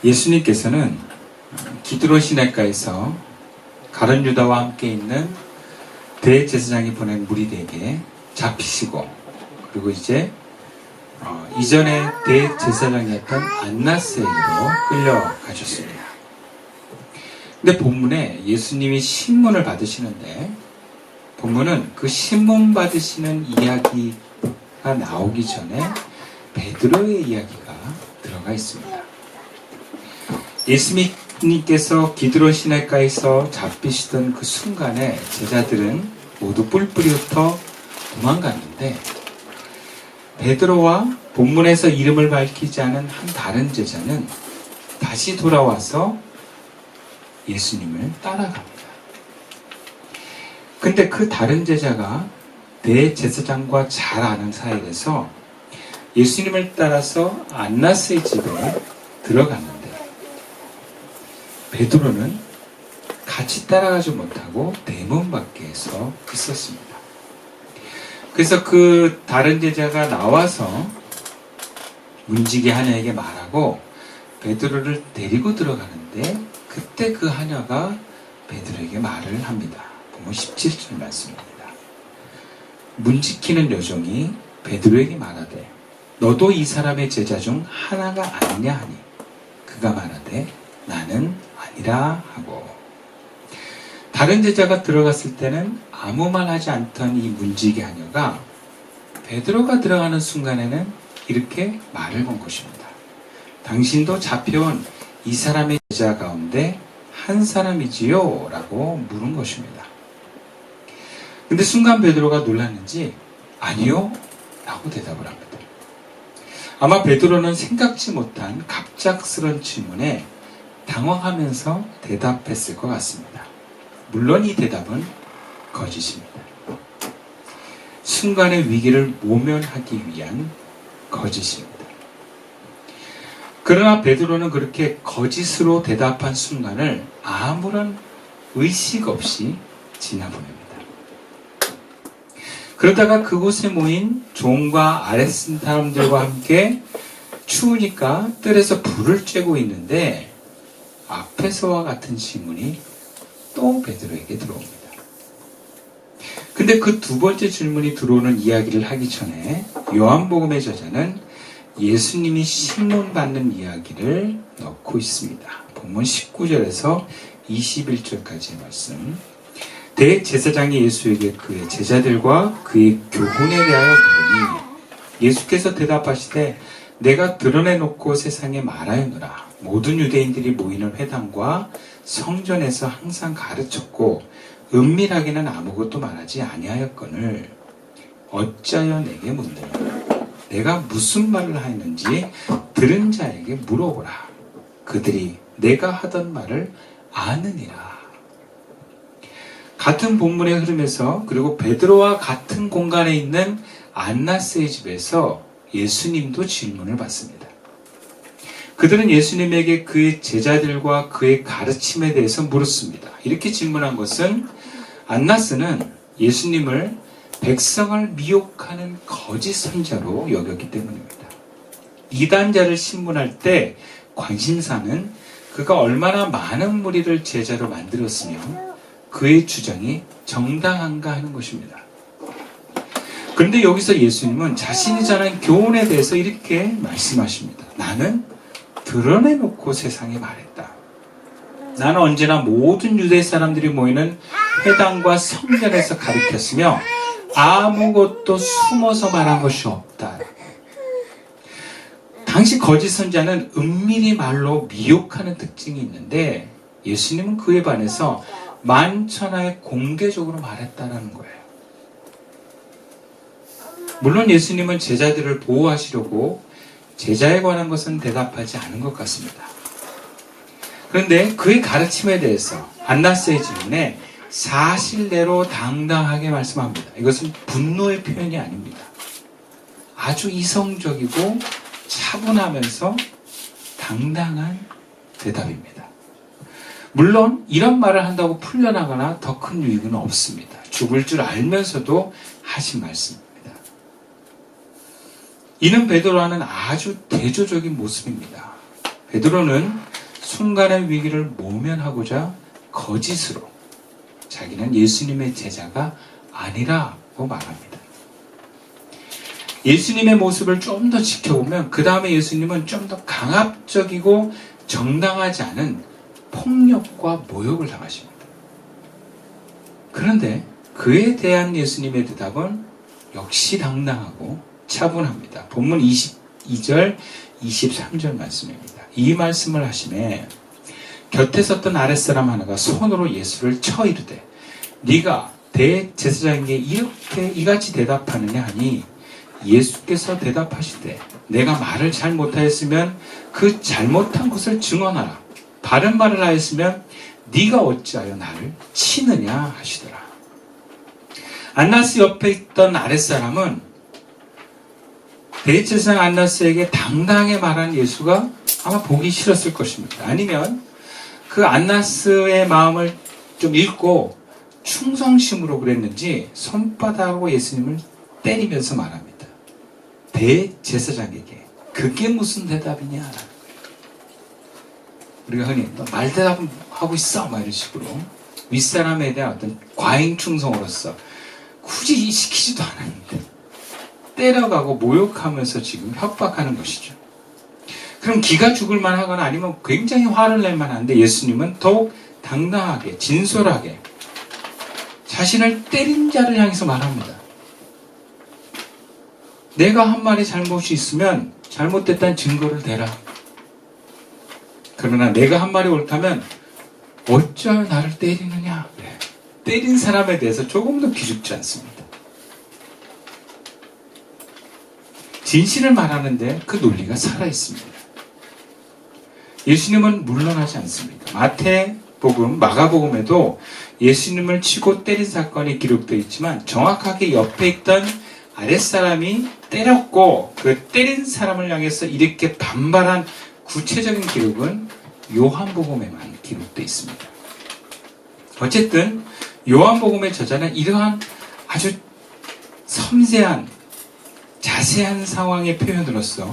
예수님께서는 기드론 시내가에서 가룟 유다와 함께 있는 대제사장이 보낸 무리들에게 잡히시고, 그리고 이제 이전에 대제사장이었던 안나스에게로 끌려가셨습니다. 근데 본문에 예수님이 신문을 받으시는데, 본문은 그 신문 받으시는 이야기가 나오기 전에 베드로의 이야기가 들어가 있습니다. 예수님께서 기드론 시내가에서 잡히시던 그 순간에 제자들은 모두 뿔뿔이 흩어 도망갔는데, 베드로와 본문에서 이름을 밝히지 않은 한 다른 제자는 다시 돌아와서 예수님을 따라갑니다. 근데 그 다른 제자가 대제사장과 잘 아는 사이라서 예수님을 따라서 안나스의 집에 들어갔는데, 베드로는 같이 따라가지 못하고 대문 밖에서 있었습니다. 그래서 그 다른 제자가 나와서 문지기 하녀에게 말하고 베드로를 데리고 들어가는데, 그때 그 하녀가 베드로에게 말을 합니다. 보면 17절 말씀입니다. 문지키는 여종이 베드로에게 말하되 너도 이 사람의 제자 중 하나가 아니냐 하니, 그가 말하되 나는 아니라 하고. 다른 제자가 들어갔을 때는 아무 말 하지 않던 이 문지기 하녀가 베드로가 들어가는 순간에는 이렇게 말을 건 것입니다. 당신도 잡혀온 이 사람의 제자 가운데 한 사람이지요? 라고 물은 것입니다. 근데 순간 베드로가 놀랐는지 아니요? 라고 대답을 합니다. 아마 베드로는 생각지 못한 갑작스런 질문에 당황하면서 대답했을 것 같습니다. 물론 이 대답은 거짓입니다. 순간의 위기를 모면하기 위한 거짓입니다. 그러나 베드로는 그렇게 거짓으로 대답한 순간을 아무런 의식 없이 지나보냅니다. 그러다가 그곳에 모인 종과 아랫 사람들과 함께 추우니까 뜰에서 불을 쬐고 있는데, 앞에서와 같은 질문이 또 베드로에게 들어옵니다. 근데 그 두 번째 질문이 들어오는 이야기를 하기 전에 요한복음의 저자는 예수님이 신문 받는 이야기를 넣고 있습니다. 본문 19절에서 21절까지의 말씀. 대제사장이 예수에게 그의 제자들과 그의 교훈에 대하여 물으니, 예수께서 대답하시되 내가 드러내놓고 세상에 말하였노라. 모든 유대인들이 모이는 회당과 성전에서 항상 가르쳤고 은밀하게는 아무것도 말하지 아니하였거늘 어찌하여 내게 묻느냐. 내가 무슨 말을 하였는지 들은 자에게 물어보라. 그들이 내가 하던 말을 아느니라. 같은 본문의 흐름에서, 그리고 베드로와 같은 공간에 있는 안나스의 집에서 예수님도 질문을 받습니다. 그들은 예수님에게 그의 제자들과 그의 가르침에 대해서 물었습니다. 이렇게 질문한 것은 안나스는 예수님을 백성을 미혹하는 거짓 선자로 여겼기 때문입니다. 이단자를 신문할 때 관심사는 그가 얼마나 많은 무리를 제자로 만들었으며 그의 주장이 정당한가 하는 것입니다. 그런데 여기서 예수님은 자신이 전한 교훈에 대해서 이렇게 말씀하십니다. 나는 드러내놓고 세상에 말했다. 나는 언제나 모든 유대 사람들이 모이는 회당과 성전에서 가르쳤으며 아무것도 숨어서 말한 것이 없다. 당시 거짓 선자는 은밀히 말로 미혹하는 특징이 있는데, 예수님은 그에 반해서 만천하에 공개적으로 말했다라는 거예요. 물론 예수님은 제자들을 보호하시려고 제자에 관한 것은 대답하지 않은 것 같습니다. 그런데 그의 가르침에 대해서 안나스의 질문에 사실대로 당당하게 말씀합니다. 이것은 분노의 표현이 아닙니다. 아주 이성적이고 차분하면서 당당한 대답입니다. 물론 이런 말을 한다고 풀려나거나 더 큰 유익은 없습니다. 죽을 줄 알면서도 하신 말씀입니다. 이는 베드로와는 아주 대조적인 모습입니다. 베드로는 순간의 위기를 모면하고자 거짓으로 자기는 예수님의 제자가 아니라고 말합니다. 예수님의 모습을 좀 더 지켜보면 그 다음에 예수님은 좀 더 강압적이고 정당하지 않은 폭력과 모욕을 당하십니다. 그런데 그에 대한 예수님의 대답은 역시 당당하고 차분합니다. 본문 22절, 23절 말씀입니다. 이 말씀을 하시매 곁에 섰던 아랫사람 하나가 손으로 예수를 쳐 이르되 네가 대제사장에게 이렇게 이같이 대답하느냐 하니 예수께서 대답하시되 내가 말을 잘못하였으면 그 잘못한 것을 증언하라. 바른 말을 하였으면 네가 어찌하여 나를 치느냐 하시더라. 안나스 옆에 있던 아랫사람은 대제사장 안나스에게 당당하게 말한 예수가 아마 보기 싫었을 것입니다. 아니면 그 안나스의 마음을 좀 읽고 충성심으로 그랬는지 손바닥으로 예수님을 때리면서 말합니다. 대제사장에게 그게 무슨 대답이냐? 우리가 흔히 너 말대답 하고 있어 막 이런 식으로 윗사람에 대한 어떤 과잉 충성으로서 굳이 시키지도 않았는데 때려가고 모욕하면서 지금 협박하는 것이죠. 그럼 기가 죽을 만하거나 아니면 굉장히 화를 낼 만한데 예수님은 더욱 당당하게 진솔하게 자신을 때린 자를 향해서 말합니다. 내가 한 말이 잘못이 있으면 잘못됐다는 증거를 대라. 그러나 내가 한 말이 옳다면 어찌하여 나를 때리느냐. 네. 때린 사람에 대해서 조금 더 기죽지 않습니다. 진실을 말하는데 그 논리가 살아있습니다. 예수님은 물러나지 않습니다. 마태복음, 마가복음에도 예수님을 치고 때린 사건이 기록되어 있지만 정확하게 옆에 있던 아랫사람이 때렸고 그 때린 사람을 향해서 이렇게 반발한 구체적인 기록은 요한복음에만 기록되어 있습니다. 어쨌든 요한복음의 저자는 이러한 아주 섬세한 자세한 상황의 표현으로서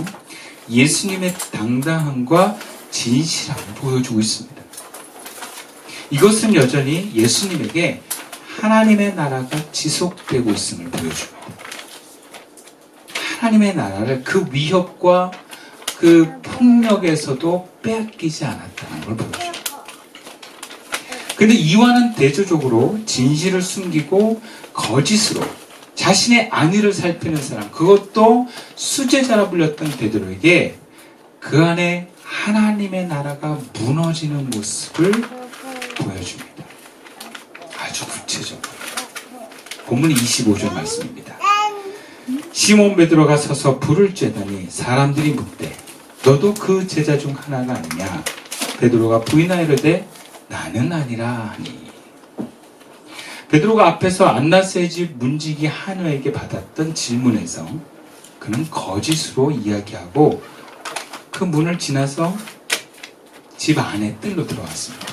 예수님의 당당함과 진실함을 보여주고 있습니다. 이것은 여전히 예수님에게 하나님의 나라가 지속되고 있음을 보여줍니다. 하나님의 나라를 그 위협과 그 폭력에서도 빼앗기지 않았다는 걸 보여줍니다. 그런데 이와는 대조적으로 진실을 숨기고 거짓으로 자신의 안위를 살피는 사람, 그것도 수제자라 불렸던 베드로에게 그 안에 하나님의 나라가 무너지는 모습을 보여줍니다. 아주 구체적으로. 본문 25절 말씀입니다. 시몬 베드로가 서서 불을 쬐더니 사람들이 묻되 너도 그 제자 중 하나가 아니냐? 베드로가 부인하이르되 나는 아니라 하니. 베드로가 앞에서 안나스의 집 문지기 한우에게 받았던 질문에서 그는 거짓으로 이야기하고 그 문을 지나서 집 안에 뜰로 들어왔습니다.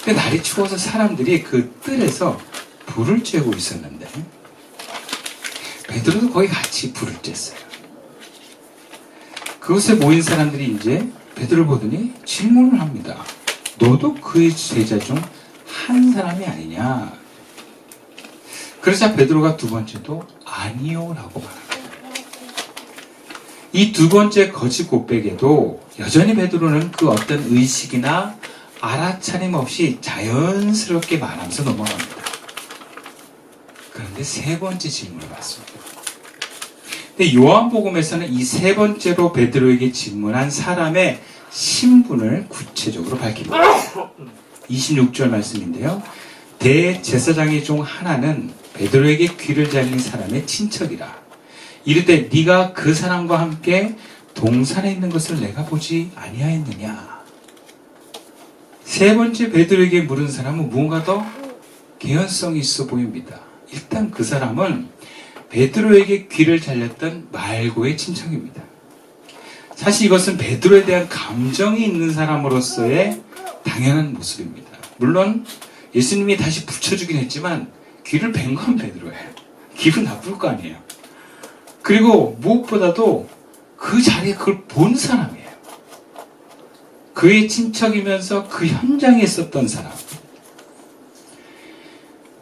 근데 날이 추워서 사람들이 그 뜰에서 불을 쬐고 있었는데 베드로도 거기 같이 불을 쬐어요. 그곳에 모인 사람들이 이제 베드로를 보더니 질문을 합니다. 너도 그의 제자 중 한 사람이 아니냐? 그러자 베드로가 두 번째도 아니요 라고 말합니다. 이 두 번째 거짓 고백에도 여전히 베드로는 그 어떤 의식이나 알아차림 없이 자연스럽게 말하면서 넘어갑니다. 그런데 세 번째 질문을 받습니다. 근데 요한복음에서는 이 세 번째로 베드로에게 질문한 사람의 신분을 구체적으로 밝힙니다. 26절 말씀인데요. 대제사장의 중 하나는 베드로에게 귀를 잘린 사람의 친척이라. 이르되 네가 그 사람과 함께 동산에 있는 것을 내가 보지 아니하였느냐. 세 번째 베드로에게 물은 사람은 무언가 더 개연성이 있어 보입니다. 일단 그 사람은 베드로에게 귀를 잘렸던 말고의 친척입니다. 사실 이것은 베드로에 대한 감정이 있는 사람으로서의 당연한 모습입니다. 물론 예수님이 다시 붙여주긴 했지만 귀를 벤 건 베드로예요. 기분 나쁠 거 아니에요. 그리고 무엇보다도 그 자리에 그걸 본 사람이에요. 그의 친척이면서 그 현장에 있었던 사람.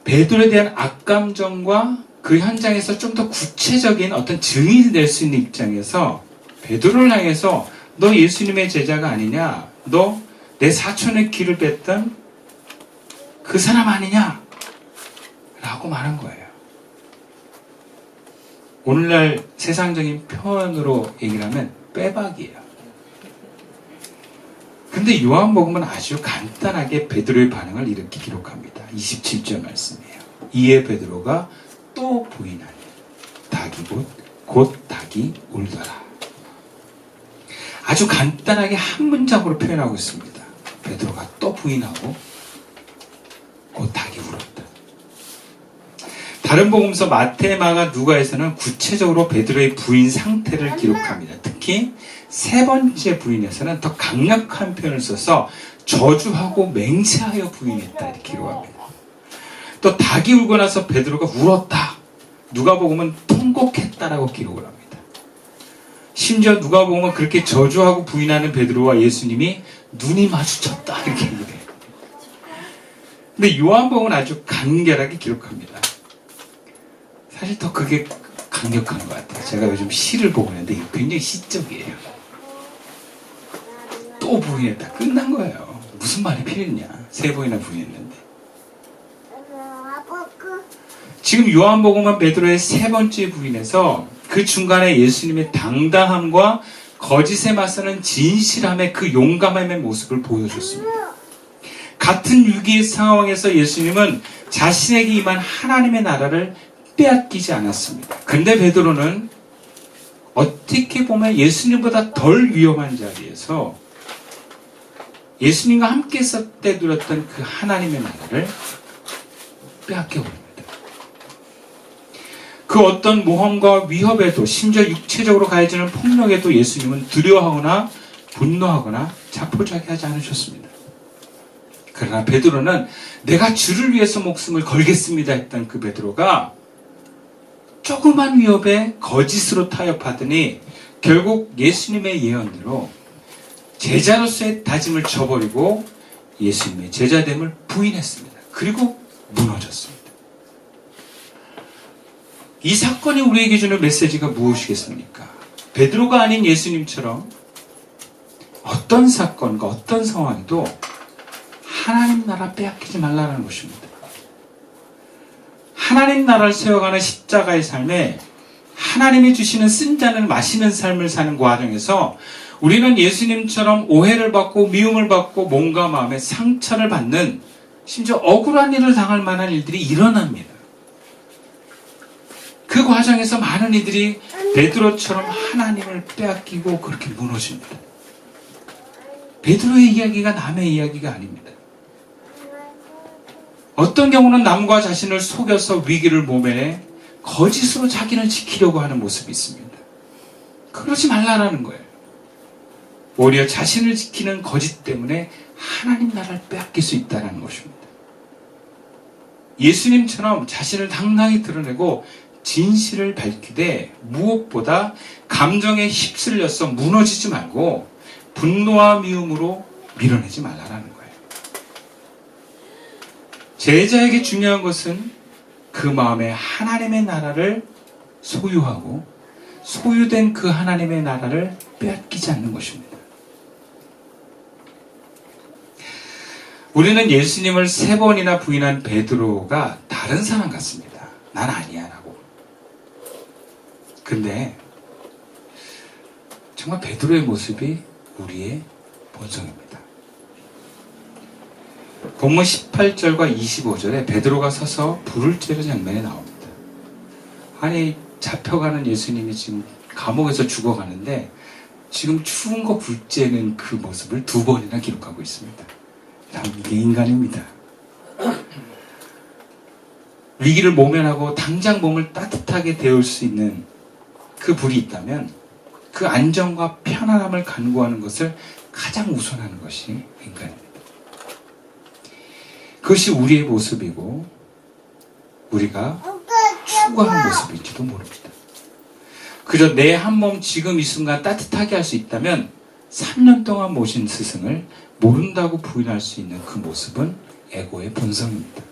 베드로에 대한 악감정과 그 현장에서 좀 더 구체적인 어떤 증인이 될 수 있는 입장에서 베드로를 향해서 너 예수님의 제자가 아니냐? 너 내 사촌의 길을 뺐던 그 사람 아니냐? 라고 말한 거예요. 오늘날 세상적인 표현으로 얘기를 하면 빼박이에요. 근데 요한복음은 아주 간단하게 베드로의 반응을 이렇게 기록합니다. 27절 말씀이에요. 이에 베드로가 또 부인하니 닭이 곧 닭이 울더라. 아주 간단하게 한 문장으로 표현하고 있습니다. 베드로가 또 부인하고 곧 닭이 울었다. 다른 복음서 마태, 마가, 누가에서는 구체적으로 베드로의 부인 상태를 기록합니다. 특히 세 번째 부인에서는 더 강력한 표현을 써서 저주하고 맹세하여 부인했다 이렇게 기록합니다. 또 닭이 울고 나서 베드로가 울었다. 누가복음은 통곡했다라고 기록을 합니다. 심지어 누가복음은 그렇게 저주하고 부인하는 베드로와 예수님이 눈이 마주쳤다 이렇게 얘기해요. 근데 요한복음은 아주 간결하게 기록합니다. 사실 더 그게 강력한 것 같아요. 제가 요즘 시를 보고 있는데 이거 굉장히 시적이에요. 또 부인했다. 끝난 거예요. 무슨 말이 필요했냐. 세 번이나 부인했는데. 지금 요한복음은 베드로의 세 번째 부인에서 그 중간에 예수님의 당당함과 거짓에 맞서는 진실함의 그 용감함의 모습을 보여줬습니다. 같은 위기의 상황에서 예수님은 자신에게 임한 하나님의 나라를 빼앗기지 않았습니다. 근데 베드로는 어떻게 보면 예수님보다 덜 위험한 자리에서 예수님과 함께 때 누렸던 그 하나님의 나라를 빼앗겨버립니다. 그 어떤 모험과 위협에도 심지어 육체적으로 가해지는 폭력에도 예수님은 두려워하거나 분노하거나 자포자기하지 않으셨습니다. 그러나 베드로는 내가 주를 위해서 목숨을 걸겠습니다 했던 그 베드로가 조그만 위협에 거짓으로 타협하더니 결국 예수님의 예언대로 제자로서의 다짐을 저버리고 예수님의 제자됨을 부인했습니다. 그리고 무너졌습니다. 이 사건이 우리에게 주는 메시지가 무엇이겠습니까? 베드로가 아닌 예수님처럼 어떤 사건과 어떤 상황에도 하나님 나라 빼앗기지 말라는 것입니다. 하나님 나라를 세워가는 십자가의 삶에 하나님이 주시는 쓴 잔을 마시는 삶을 사는 과정에서 우리는 예수님처럼 오해를 받고 미움을 받고 몸과 마음에 상처를 받는 심지어 억울한 일을 당할 만한 일들이 일어납니다. 그 과정에서 많은 이들이 베드로처럼 하나님을 빼앗기고 그렇게 무너집니다. 베드로의 이야기가 남의 이야기가 아닙니다. 어떤 경우는 남과 자신을 속여서 위기를 모면해 거짓으로 자기를 지키려고 하는 모습이 있습니다. 그러지 말라라는 거예요. 오히려 자신을 지키는 거짓 때문에 하나님 나라를 빼앗길 수 있다는 것입니다. 예수님처럼 자신을 당당히 드러내고 진실을 밝히되 무엇보다 감정에 휩쓸려서 무너지지 말고 분노와 미움으로 밀어내지 말라라는 거예요. 제자에게 중요한 것은 그 마음에 하나님의 나라를 소유하고 소유된 그 하나님의 나라를 빼앗기지 않는 것입니다. 우리는 예수님을 3번이나 부인한 베드로가 다른 사람 같습니다. 난 아니야 라고. 근데 정말 베드로의 모습이 우리의 본성입니다. 본문 18절과 25절에 베드로가 서서 불을 쬐는 장면이 나옵니다. 아니 잡혀가는 예수님이 지금 감옥에서 죽어가는데 지금 추운 거 불 쬐는 그 모습을 2번이나 기록하고 있습니다. 참 이게 인간입니다. 위기를 모면하고 당장 몸을 따뜻하게 데울 수 있는 그 불이 있다면 그 안정과 편안함을 간구하는 것을 가장 우선하는 것이 인간입니다. 그것이 우리의 모습이고 우리가 추구하는 모습일지도 모릅니다. 그저 내 한 몸 지금 이 순간 따뜻하게 할 수 있다면 3년 동안 모신 스승을 모른다고 부인할 수 있는 그 모습은 에고의 본성입니다.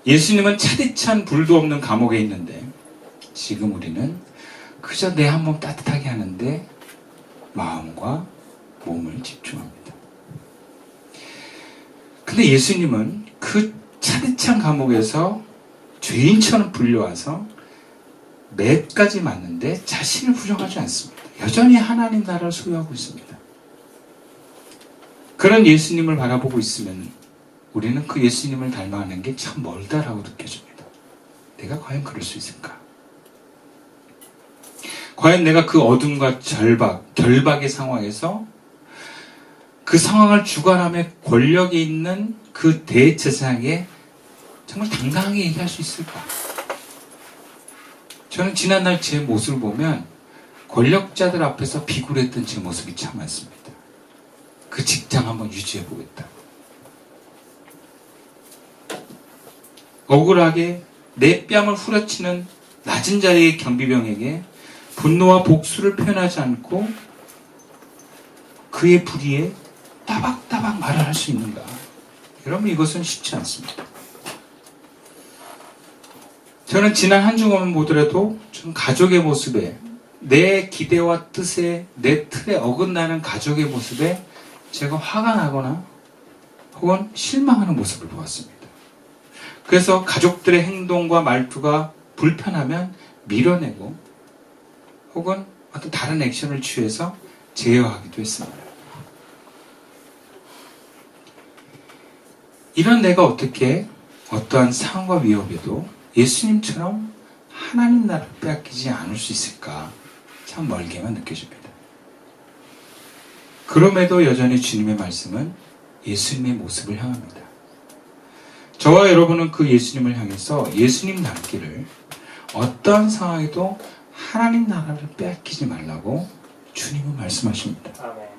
예수님은 차디찬 불도 없는 감옥에 있는데 지금 우리는 그저 내 한 몸 따뜻하게 하는데 마음과 몸을 집중합니다. 근데 예수님은 그 차디찬 감옥에서 죄인처럼 불려와서 맷까지 맞는데 자신을 부정하지 않습니다. 여전히 하나님 나라를 소유하고 있습니다. 그런 예수님을 바라보고 있으면 우리는 그 예수님을 닮아가는 게 참 멀다라고 느껴집니다. 내가 과연 그럴 수 있을까? 과연 내가 그 어둠과 결박의 상황에서 그 상황을 주관하며 권력이 있는 그 대제사장에게 정말 당당하게 얘기할 수 있을까? 저는 지난날 제 모습을 보면 권력자들 앞에서 비굴했던 제 모습이 참 많습니다. 그 직장 한번 유지해 보겠다. 억울하게 내 뺨을 후려치는 낮은 자리의 경비병에게 분노와 복수를 표현하지 않고 그의 불의에 따박따박 말을 할 수 있는가? 여러분, 이것은 쉽지 않습니다. 저는 지난 한 주간만 보더라도 좀 가족의 모습에, 내 기대와 뜻에, 내 틀에 어긋나는 가족의 모습에 제가 화가 나거나 혹은 실망하는 모습을 보았습니다. 그래서 가족들의 행동과 말투가 불편하면 밀어내고 혹은 어떤 다른 액션을 취해서 제어하기도 했습니다. 이런 내가 어떻게 어떠한 상황과 위협에도 예수님처럼 하나님 나라를 빼앗기지 않을 수 있을까? 참 멀게만 느껴집니다. 그럼에도 여전히 주님의 말씀은 예수님의 모습을 향합니다. 저와 여러분은 그 예수님을 향해서 예수님 닮기를 어떠한 상황에도 하나님 나라를 빼앗기지 말라고 주님은 말씀하십니다. 아멘.